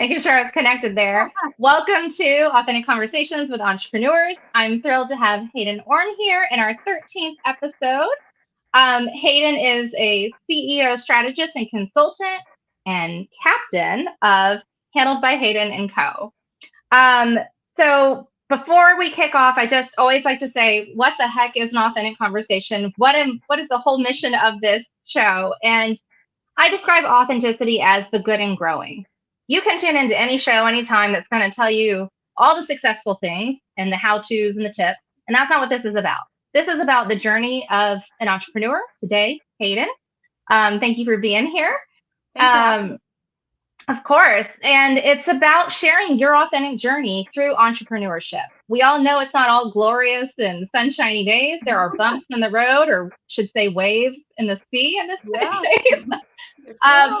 Making sure it's connected there. Welcome to Authentic Conversations with Entrepreneurs. I'm thrilled to have Hayden Orme here in our 13th episode. Hayden is a CEO, strategist, and consultant, and captain of Handled by Hayden Co. So before we kick off, I just always like to say, what the heck is an authentic conversation? What is the whole mission of this show? And I describe authenticity as the good and growing. You can tune into any show anytime that's going to tell you all the successful things and the how-tos and the tips. And that's not what this is about. This is about the journey of an entrepreneur today, Hayden. Thank you for being here. Of course. And it's about sharing your authentic journey through entrepreneurship. We all know it's not all glorious and sunshiny days. There are bumps in the road, or should say waves in the sea in this case.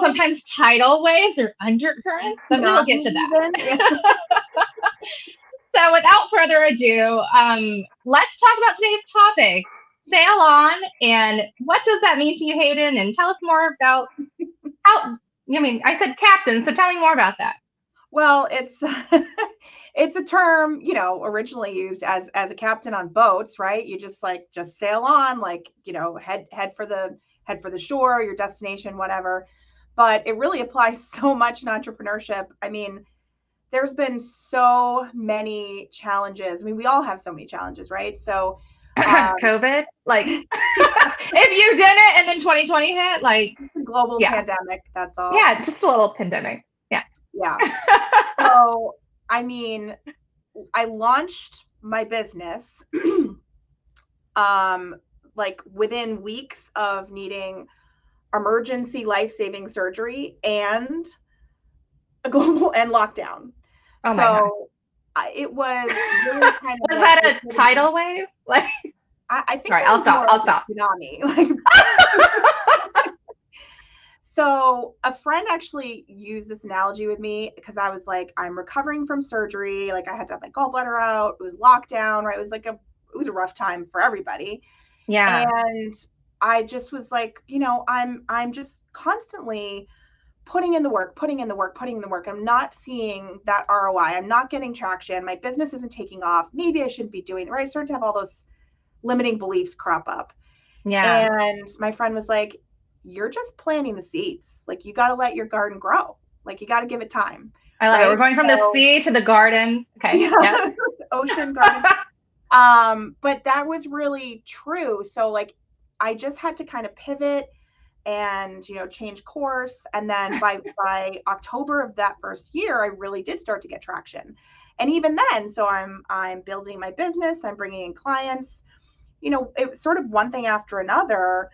Sometimes tidal waves or undercurrents, but we'll get to that. So without further ado, let's talk about today's topic, sail on. And what does that mean to you, Hayden? And tell us more about how, I said captain, so tell me more about that. Well, it's a term, originally used as a captain on boats, right? You just sail on, head for the shore, your destination, whatever. But it really applies so much in entrepreneurship. I mean, there's been so many challenges. I mean, we all have so many challenges, right? So COVID, if you didn't, and then 2020 hit, global pandemic. That's all. Yeah, just a little pandemic. Yeah. So, I mean, I launched my business, within weeks of needing emergency life-saving surgery and a global and lockdown. Oh so it was really kind of. Was that a tidal wave? I think. Sorry, I'll stop. Tsunami. So a friend actually used this analogy with me because I was like, I'm recovering from surgery. I had to have my gallbladder out. It was lockdown, right? It was a rough time for everybody. Yeah. And I just was like, I'm just constantly putting in the work. I'm not seeing that ROI. I'm not getting traction. My business isn't taking off. Maybe I shouldn't be doing it, right? I started to have all those limiting beliefs crop up. Yeah. And my friend was like, you're just planting the seeds. You got to let your garden grow. You got to give it time. I love it. We're going from the sea to the garden. Okay. Yeah. Ocean garden. But that was really true. So I just had to kind of pivot and, change course. And then by October of that first year, I really did start to get traction. And even then, so I'm building my business, I'm bringing in clients, it was sort of one thing after another,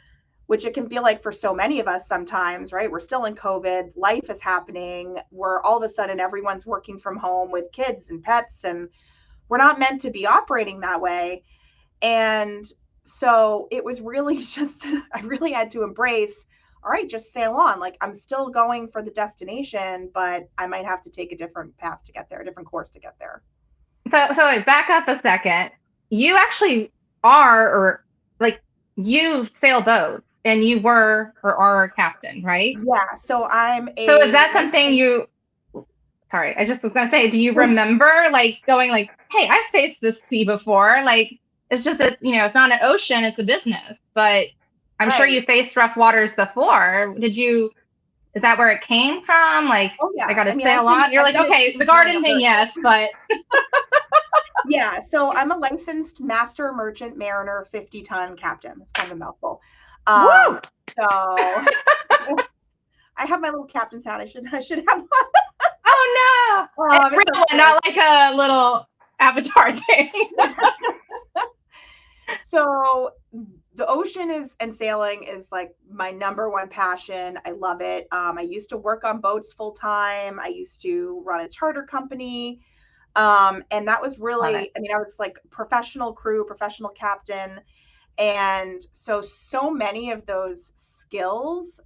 which it can feel like for so many of us sometimes, right? We're still in COVID, life is happening, we're all of a sudden everyone's working from home with kids and pets, and we're not meant to be operating that way. And so it was really just, I really had to embrace, all right, just sail on. I'm still going for the destination, but I might have to take a different path to get there, a different course to get there. So back up a second. You actually are, you sail boats, and you were or are a captain, right? Yeah. So So is that something sorry, I just was going to say, do you remember going hey, I've faced this sea before. It's just it's not an ocean, it's a business, but I'm sure you faced rough waters before. Is that where it came from? Oh, yeah. I got to sail on. You're okay, the garden thing, yes, but. Yeah, so I'm a licensed master merchant mariner 50-ton captain. That's kind of a mouthful. Woo! So I have my little captain's hat. I should have one. Oh no! It's real, not like a little avatar thing. So the ocean and sailing is my number one passion. I love it. I used to work on boats full time. I used to run a charter company. And that was really, I was professional crew, professional captain. And so many of those skills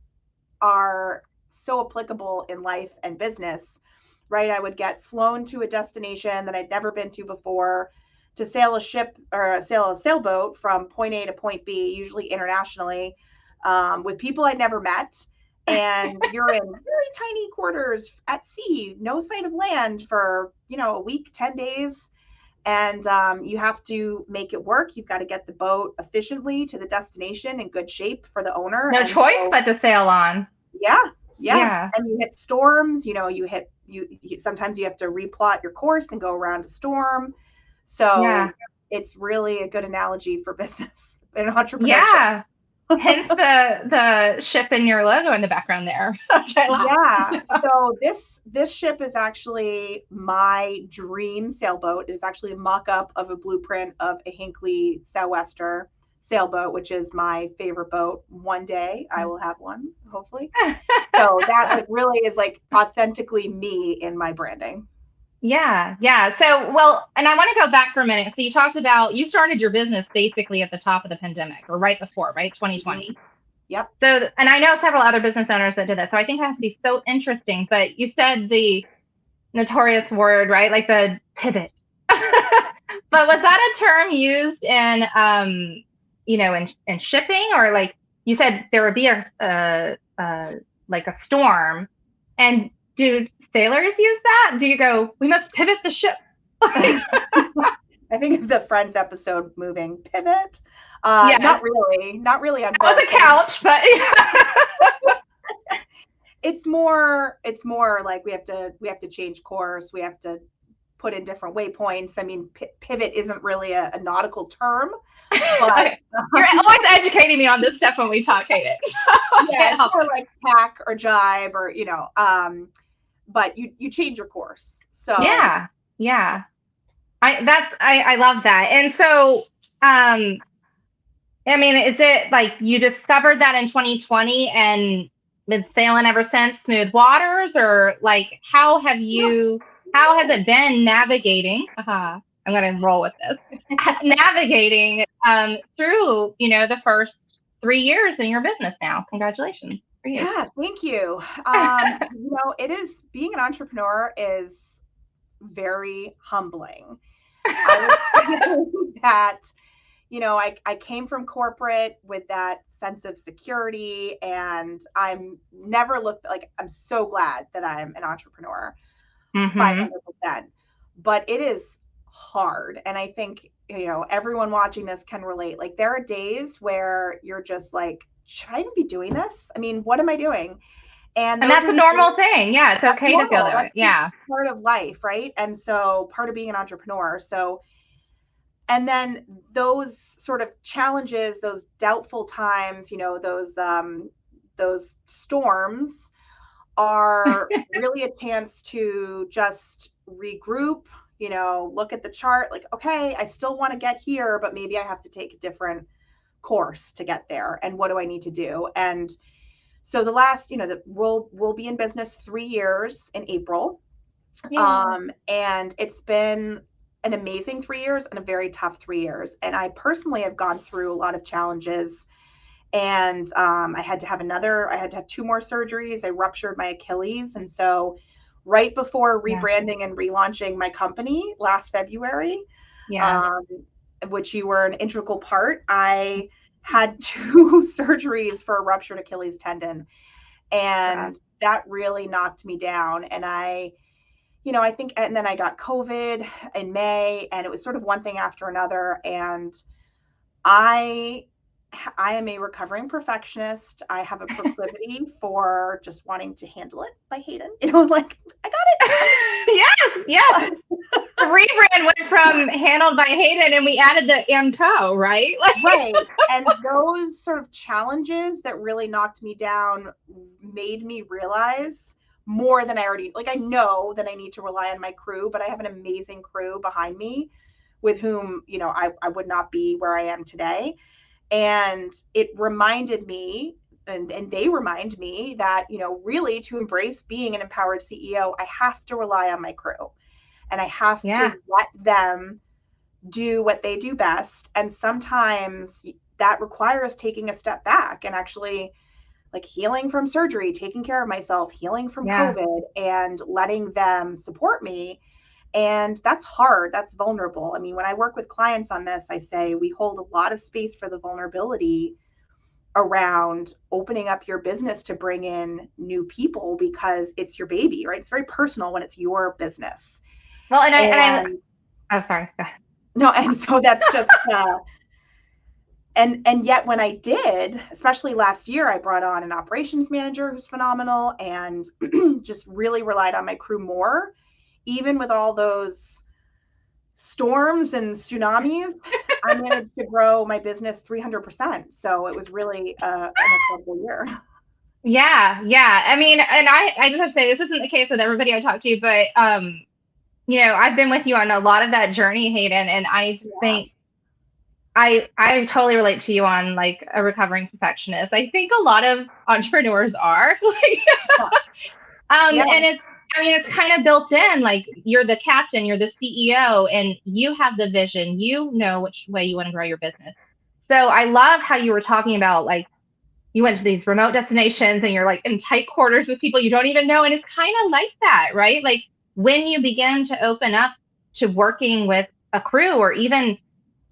are so applicable in life and business, right? I would get flown to a destination that I'd never been to before to sail a ship or sail a sailboat from point A to point B, usually internationally, with people I'd never met. and you're in very tiny quarters at sea, no sight of land for, a week, 10 days. And you have to make it work. You've got to get the boat efficiently to the destination in good shape for the owner. No And choice so, but to sail on. yeah, yeah. Yeah. And you hit storms, you sometimes you have to replot your course and go around a storm. So Yeah. it's really a good analogy for business and entrepreneurship. Yeah. Hence the ship in your logo in the background there, which I love. Yeah. So this ship is actually my dream sailboat. It is actually a mock-up of a blueprint of a Hinckley Sou'wester sailboat, which is my favorite boat. One day I will have one, hopefully. So that like really is like authentically me in my branding. Yeah, yeah. So, well, and I want to go back for a minute. So you talked about you started your business basically at the top of the pandemic or right before, right? Mhm. 2020. Yep. So, and I know several other business owners that did that. So I think that has to be so interesting. But you said the notorious word, right? Like the pivot. But was that a term used in, in shipping, or like you said there would be a like a storm, and do sailors use that? Do you go, we must pivot the ship? I think of the Friends episode moving pivot. Yes, Not really on that was both. a couch, but It's more like we have to change course. We have to put in different waypoints. I mean, pivot isn't really a nautical term, but okay. You're always educating me on this stuff when we talk, Hayden. So I yeah, can't it's help more it. like tack or jibe or but you change your course. So Yeah, yeah. I love that. And so, I mean, is it like you discovered that in 2020 and been sailing ever since, smooth waters, or like how has it been navigating? I'm gonna roll with this. Navigating through, the first 3 years in your business now. Congratulations for you. yeah, thank you. It is being an entrepreneur is very humbling. I would say that I came from corporate with that sense of security, and I'm never looked like I'm so glad that I'm an entrepreneur, Mm-hmm. 500%. But it is hard. And I think, everyone watching this can relate. Like, there are days where you're just like, should I even be doing this? I mean, what am I doing? And And those that's are a the days normal thing. Yeah, it's that's okay to feel normal. that That's way. just Yeah. part of life, right? And so part of being an entrepreneur. So and then those sort of challenges, those doubtful times, those storms are really a chance to just regroup, look at the chart, like, okay, I still want to get here, but maybe I have to take a different course to get there. And what do I need to do? And so the last, we'll be in business 3 years in April. Yay. And it's been an amazing 3 years and a very tough 3 years. And I personally have gone through a lot of challenges. And I had to have 2 more surgeries. I ruptured my Achilles. And so, right before Yeah. rebranding and relaunching my company last February, Yeah. um, which you were an integral part, I had 2 surgeries for a ruptured Achilles tendon. God. And that really knocked me down. And I think, and then I got COVID in May, and it was sort of one thing after another. And I, I am a recovering perfectionist. I have a proclivity for just wanting to handle it by Hayden. Like, I got it. Yes, yes. The rebrand went from handled by Hayden and we added the Co, right? Right. And those sort of challenges that really knocked me down made me realize more than I already, like, I know that I need to rely on my crew, but I have an amazing crew behind me with whom, I would not be where I am today. And it reminded me, and they remind me that, really to embrace being an empowered CEO, I have to rely on my crew and I have Yeah, to let them do what they do best. And sometimes that requires taking a step back and actually like healing from surgery, taking care of myself, healing from yeah, COVID, and letting them support me. And that's hard. That's vulnerable. I mean, when I work with clients on this, I say we hold a lot of space for the vulnerability around opening up your business to bring in new people because it's your baby, right? It's very personal when it's your business. Well, And oh, sorry. no, and so that's just and yet when I did, especially last year, I brought on an operations manager who's phenomenal and just really relied on my crew more, even with all those storms and tsunamis. I managed to grow my business 300%. So it was really an incredible year. Yeah, yeah. I mean, and I just have to say this isn't the case with everybody I talk to, but I've been with you on a lot of that journey, Hayden, and I just Yeah. think I totally relate to you on like a recovering perfectionist. I think a lot of entrepreneurs are like, Yeah. and it's kind of built in. Like you're the captain, you're the CEO, and you have the vision. You know which way you want to grow your business. So I love how you were talking about like you went to these remote destinations and you're like in tight quarters with people you don't even know. And it's kind of like that, right? Like when you begin to open up to working with a crew or even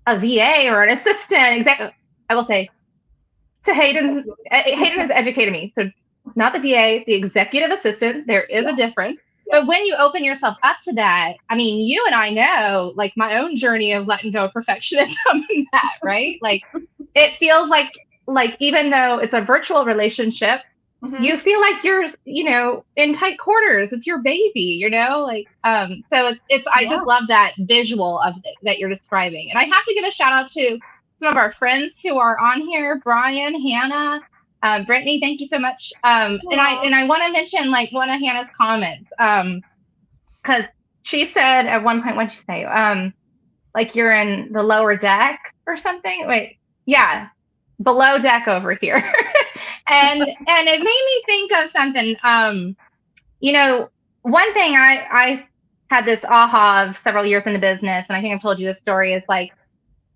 a VA or an assistant, I will say to Hayden has educated me. So not the VA, the executive assistant, there is Yeah. a difference. Yeah. But when you open yourself up to that, I mean, you and I know like my own journey of letting go of perfectionism and that, right? Like it feels like even though it's a virtual relationship, you Mm-hmm. feel like you're, in tight quarters. It's your baby, like so it's I Yeah. just love that visual of that you're describing. And I have to give a shout out to some of our friends who are on here, Brian, Hannah, Brittany, thank you so much. And I want to mention like one of Hannah's comments. Because she said at one point, what'd she say? Like you're in the lower deck or something. Wait, yeah, below deck over here. And it made me think of something. You know, one thing I had this aha of several years in the business, and I think I've told you this story, is like,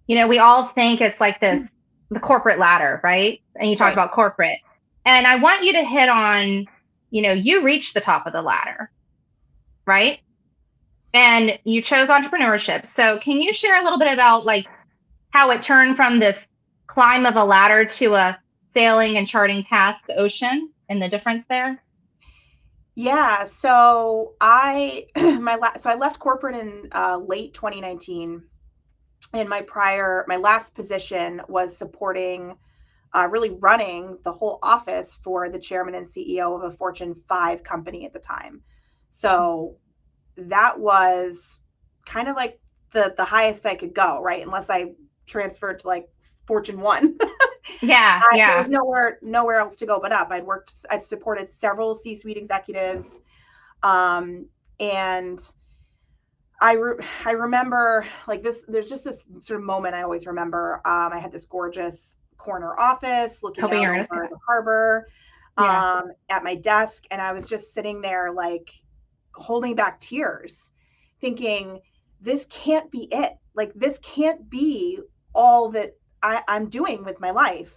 we all think it's like this the corporate ladder, right? And you talk Right. about corporate. And I want you to hit on, you reached the top of the ladder, right? And you chose entrepreneurship. So can you share a little bit about like how it turned from this climb of a ladder to a sailing and charting paths to ocean and the difference there? Yeah. So I so I left corporate in late 2019, and my last position was supporting, really running the whole office for the chairman and CEO of a Fortune 5 company at the time. So that was kind of like the highest I could go, right? Unless I transferred to like Fortune 1. Yeah, There was yeah. nowhere else to go but up. I'd supported several C-suite executives, and I remember like this. There's just this sort of moment I always remember. I had this gorgeous corner office looking Hoping out you're gonna say over that. the harbor, Yeah. at my desk, and I was just sitting there like holding back tears, thinking, "This can't be it. Like this can't be all that I'm doing with my life."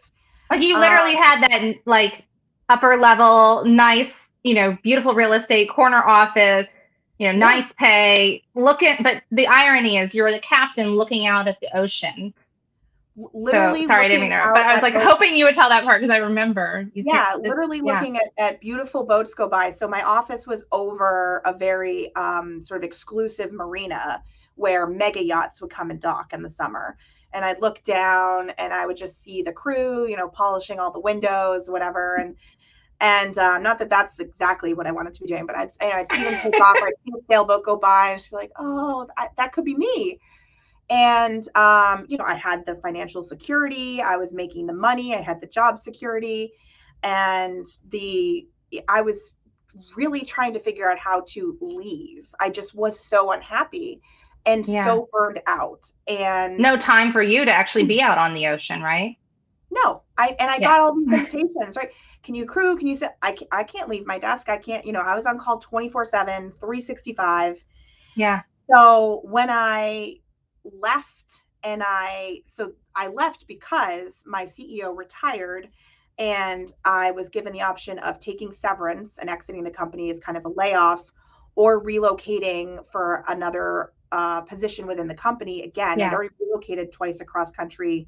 Like you Um, literally had that like upper level, nice, beautiful real estate corner office, yeah, nice pay. But the irony is you're the captain looking out at the ocean. So literally sorry, I didn't mean looking to interrupt, but out I was at like those. hoping you would tell that part because I remember you saying Yeah, this. literally Yeah. looking at beautiful boats go by. So my office was over a very sort of exclusive marina where mega yachts would come and dock in the summer. And I'd look down and I would just see the crew, polishing all the windows, whatever. And not that that's exactly what I wanted to be doing, but I'd see them take off, or I'd see a sailboat go by, and just be like, oh, that could be me. And I had the financial security, I was making the money, I had the job security, and the I was really trying to figure out how to leave. I just was so unhappy and Yeah. so burned out. And No time for you to actually be out on the ocean, right? no, I Yeah. got all these invitations, right? Can you crew? Can you sit? I can't leave my desk. I can't, I was on call 24/7, 365. Yeah. So when I left, so I left because my CEO retired, and I was given the option of taking severance and exiting the company as kind of a layoff, or relocating for another position within the company. Again, I'd Yeah. already relocated twice across country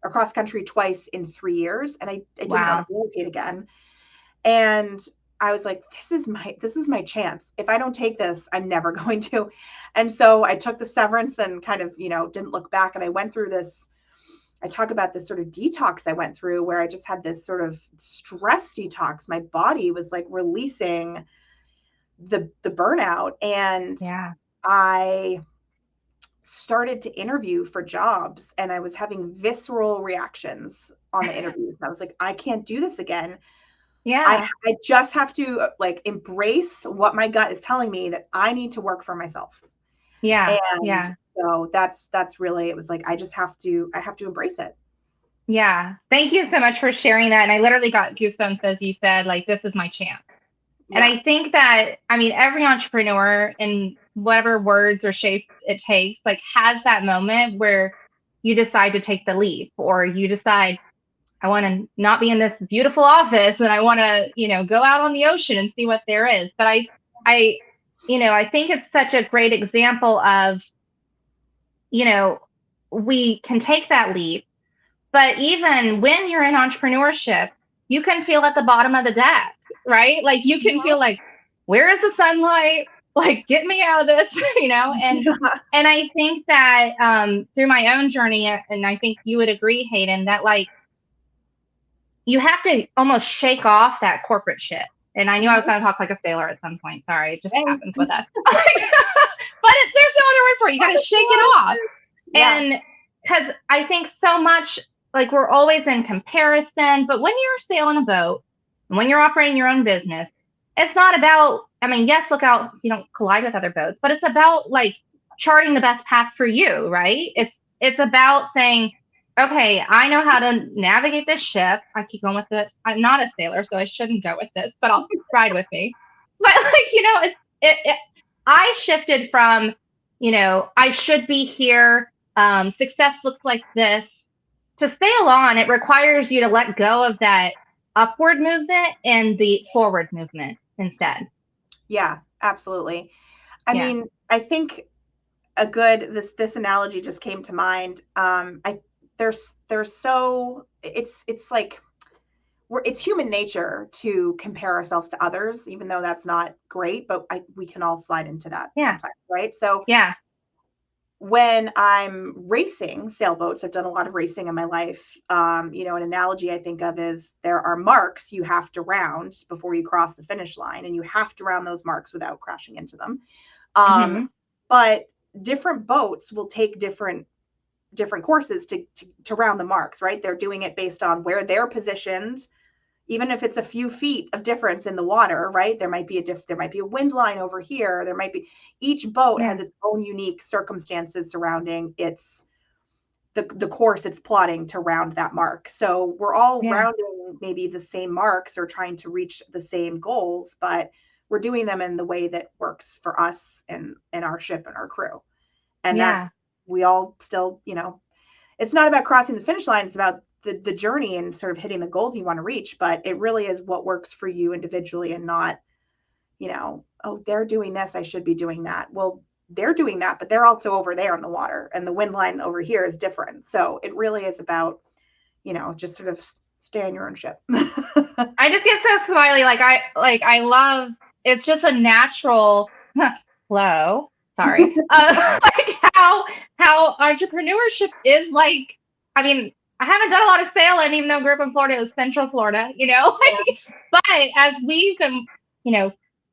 across country twice in 3 years, and I didn't want Wow. to relocate again. And I was like, this is my chance. If I don't take this, I'm never going to. And so I took the severance and kind of, didn't look back. And I went through this. I talk about this sort of detox I went through where I just had this sort of stress detox. My body was like releasing the burnout. And Yeah. I started to interview for jobs, and I was having visceral reactions on the interviews. I was like, I can't do this again. Yeah. I just have to like embrace what my gut is telling me, that I need to work for myself. Yeah. And Yeah. so that's really, it was like, I have to embrace it. Yeah. Thank you so much for sharing that. And I literally got goosebumps as you said, like, this is my chance. And Yeah. I think that, I mean, every entrepreneur in whatever words or shape it takes, like, has that moment where you decide to take the leap, or you decide, I want to not be in this beautiful office and I want to, go out on the ocean and see what there is. But I, I think it's such a great example of, we can take that leap, but even when you're in entrepreneurship, you can feel at the bottom of the deck, right? Like, you can feel like, where is the sunlight? Like, get me out of this, And I think that through my own journey, and I think you would agree, Hayden, that like you have to almost shake off that corporate shit. And I knew I was going to talk like a sailor at some point. Sorry, it just happens with us. But there's no other word for it. You got to shake it off. Yeah. And because I think so much, like, we're always in comparison, but when you're sailing a boat and when you're operating your own business, it's not about, I mean, yes, look out so you don't collide with other boats, but it's about like charting the best path for you, right? It's about saying, okay, I know how to navigate this ship. I keep going with it. I'm not a sailor, so I shouldn't go with this, but I'll ride with me. But like, I shifted from, I should be here. Success looks like this. To sail on, it requires you to let go of that upward movement and the forward movement instead. Yeah, absolutely. I Yeah. mean, I think this analogy just came to mind. There's so it's like it's human nature to compare ourselves to others, even though that's not great, but we can all slide into that Yeah. sometimes, right? So Yeah. when I'm racing sailboats, I've done a lot of racing in my life. An analogy I think of is there are marks you have to round before you cross the finish line, and you have to round those marks without crashing into them. Mm-hmm. But different boats will take different courses to round the marks, right? They're doing it based on where they're positioned, even if it's a few feet of difference in the water, right? There might be a wind line over here. Each boat has its own unique circumstances surrounding the course it's plotting to round that mark. So we're all rounding maybe the same marks or trying to reach the same goals, but we're doing them in the way that works for us and our ship and our crew. And we all still, it's not about crossing the finish line. It's about the journey and sort of hitting the goals you want to reach. But it really is what works for you individually, and not, oh, they're doing this, I should be doing that. Well, they're doing that, but they're also over there in the water, and the wind line over here is different. So it really is about, just sort of stay on your own ship. I just get so smiley. I love, it's just a natural flow. Sorry. Like how entrepreneurship is like, I mean, I haven't done a lot of sailing, even though I grew up in Florida. It was Central Florida, but as we've been,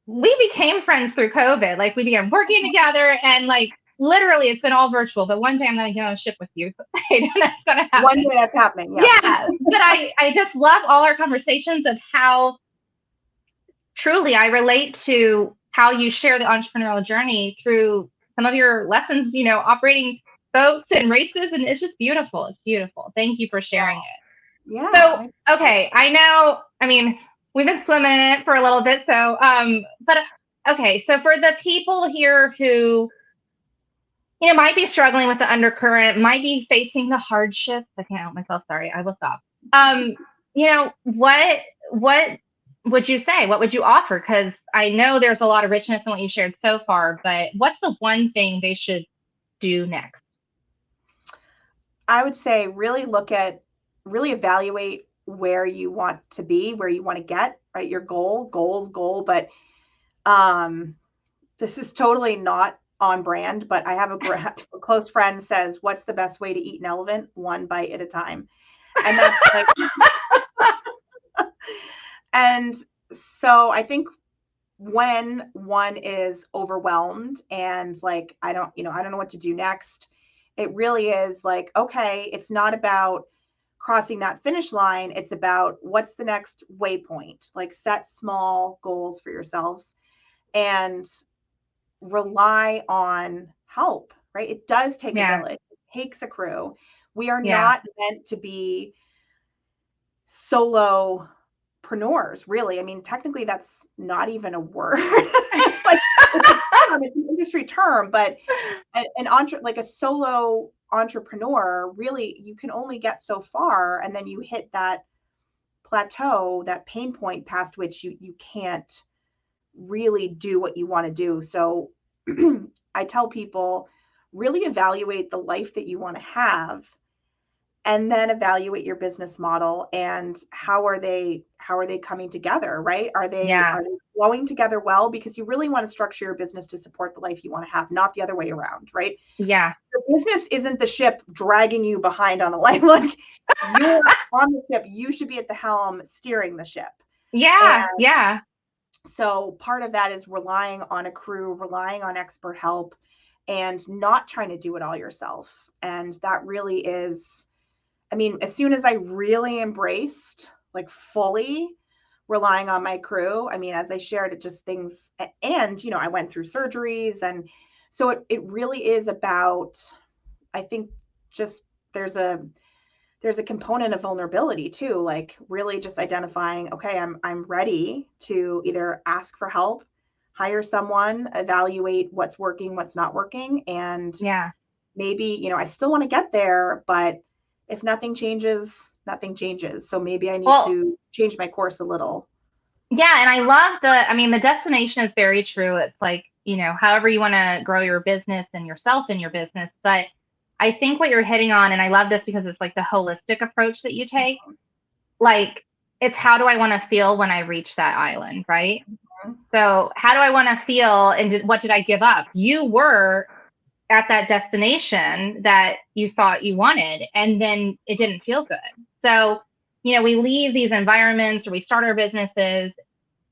we became friends through COVID. Like, we began working together, and like, literally it's been all virtual, but one day I'm going to get on a ship with you. That's going to happen. One day that's happening. Yeah. But I just love all our conversations of how truly I relate to how you share the entrepreneurial journey through some of your lessons, operating boats and races. And it's just beautiful. It's beautiful. Thank you for sharing it. Yeah. So, okay. I know, I mean, we've been swimming in it for a little bit. So, but okay. So for the people here who, might be struggling with the undercurrent, might be facing the hardships. I can't help myself. Sorry, I will stop. What would you say? What would you offer? Because I know there's a lot of richness in what you shared so far, but what's the one thing they should do next? I would say really look at really evaluate where you want to be, where you want to get, right? Your goal, but this is totally not on brand, but I have a close friend says, what's the best way to eat an elephant? One bite at a time. And that's like, and so I think when one is overwhelmed and like, I don't know what to do next, it really is like, okay, it's not about crossing that finish line. It's about what's the next waypoint, like set small goals for yourselves and rely on help, right? It does take a village. It takes a crew. We are not meant to be solopreneurs, really. I mean, technically that's not even a word. Like it's an industry term, but like a solo entrepreneur, really you can only get so far, and then you hit that plateau, that pain point past which you can't really do what you want to do. So I tell people, really evaluate the life that you want to have, and then evaluate your business model and how are they coming together, right? Are they flowing together well? Because you really want to structure your business to support the life you want to have, not the other way around, right? Yeah. Your business isn't the ship dragging you behind on a life. Like you're on the ship, you should be at the helm steering the ship. Yeah. So part of that is relying on a crew, relying on expert help, and not trying to do it all yourself. And that really is, I mean, as soon as I really embraced, like fully relying on my crew, I mean, as I shared, it just things, and, I went through surgeries. And so it really is about, I think, just there's a component of vulnerability too, like really just identifying, okay, I'm ready to either ask for help, hire someone, evaluate what's working, what's not working. And maybe, I still want to get there, but if nothing changes, nothing changes. So maybe I need to change my course a little. Yeah. And I love the destination is very true. It's like, however you want to grow your business and yourself in your business. But I think what you're hitting on, and I love this because it's like the holistic approach that you take, like it's how do I want to feel when I reach that island, right? Mm-hmm. So how do I want to feel, and what did I give up? You were at that destination that you thought you wanted, and then it didn't feel good. So, we leave these environments or we start our businesses,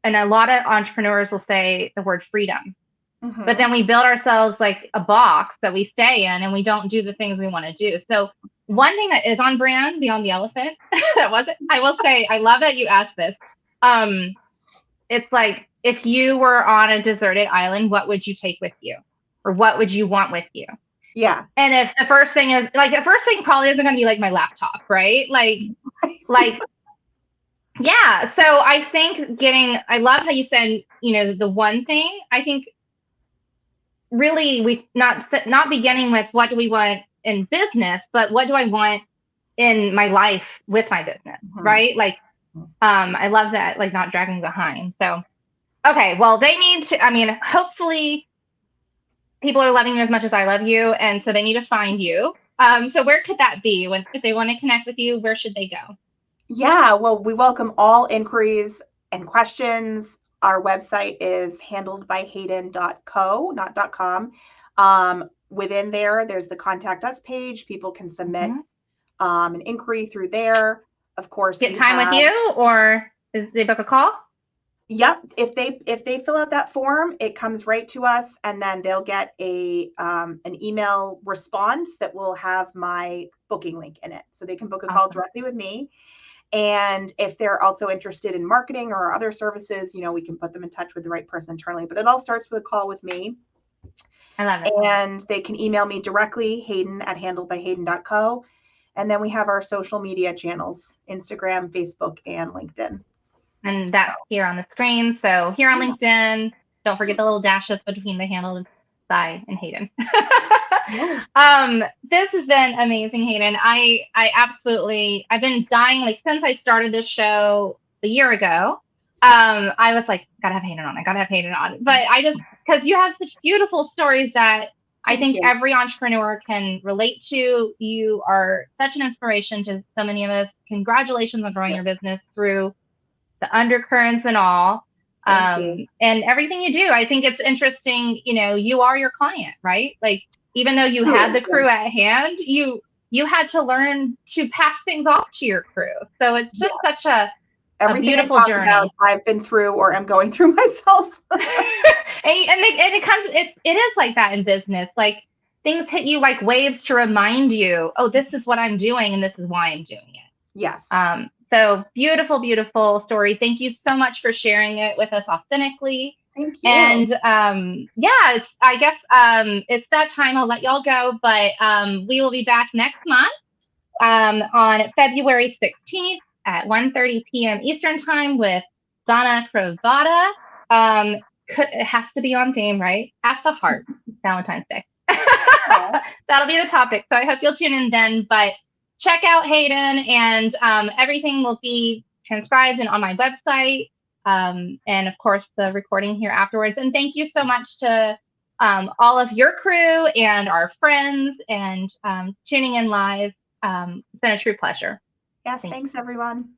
and a lot of entrepreneurs will say the word freedom. Mm-hmm. But then we build ourselves like a box that we stay in, and we don't do the things we want to do. So one thing that is on brand beyond the elephant, that wasn't, I will say, I love that you asked this. It's like, if you were on a deserted island, what would you take with you? Or what would you want with you? Yeah. And if the first thing is like, the first thing probably isn't going to be like my laptop, right? Like, yeah. So I think I love how you said, the one thing. I think really we not beginning with what do we want in business, but what do I want in my life with my business, right? Like, I love that, like not dragging behind. So, okay, well, they need to, hopefully people are loving you as much as I love you. And so they need to find you. So where could that be if they want to connect with you? Where should they go? Yeah, well, we welcome all inquiries and questions. Our website is handledbyhayden.co, not .com. Within there's the contact us page. People can submit an inquiry through there. Of course, get time with you, or they book a call? Yep. If they fill out that form, it comes right to us, and then they'll get an email response that will have my booking link in it. So they can book a call directly with me. And if they're also interested in marketing or other services, we can put them in touch with the right person internally. But it all starts with a call with me. I love it. And they can email me directly, Hayden@handledbyhayden.co. And then we have our social media channels, Instagram, Facebook, and LinkedIn. And that's here on the screen. So here on LinkedIn, don't forget the little dashes between the Handled by and Hayden. This has been amazing, Hayden. I've been dying, like since I started this show a year ago. I was like, gotta have Hayden on. But I just, because you have such beautiful stories that I Thank think you. every entrepreneur can relate to. You are such an inspiration to so many of us. Congratulations on growing your business through the undercurrents and all. Thank you. And everything you do. I think it's interesting, you are your client, right? Like, even though you had Truly, the crew at hand, you had to learn to pass things off to your crew. So it's yeah. just such a Everything I beautiful talk about, journey. I've been through or am going through myself. It is like that in business. Like, things hit you like waves to remind you, oh, this is what I'm doing and this is why I'm doing it. Yes. So beautiful, beautiful story. Thank you so much for sharing it with us authentically. Thank you. And yeah, I guess it's that time. I'll let y'all go, but we will be back next month on February 16th at 1:30 p.m. Eastern time with Donna Cravata. It has to be on theme, right? At the heart, Valentine's Day. That'll be the topic. So I hope you'll tune in then. But check out Hayden, and everything will be transcribed and on my website. And of course, the recording here afterwards. And thank you so much to all of your crew and our friends and tuning in live. It's been a true pleasure. Yes, thanks everyone.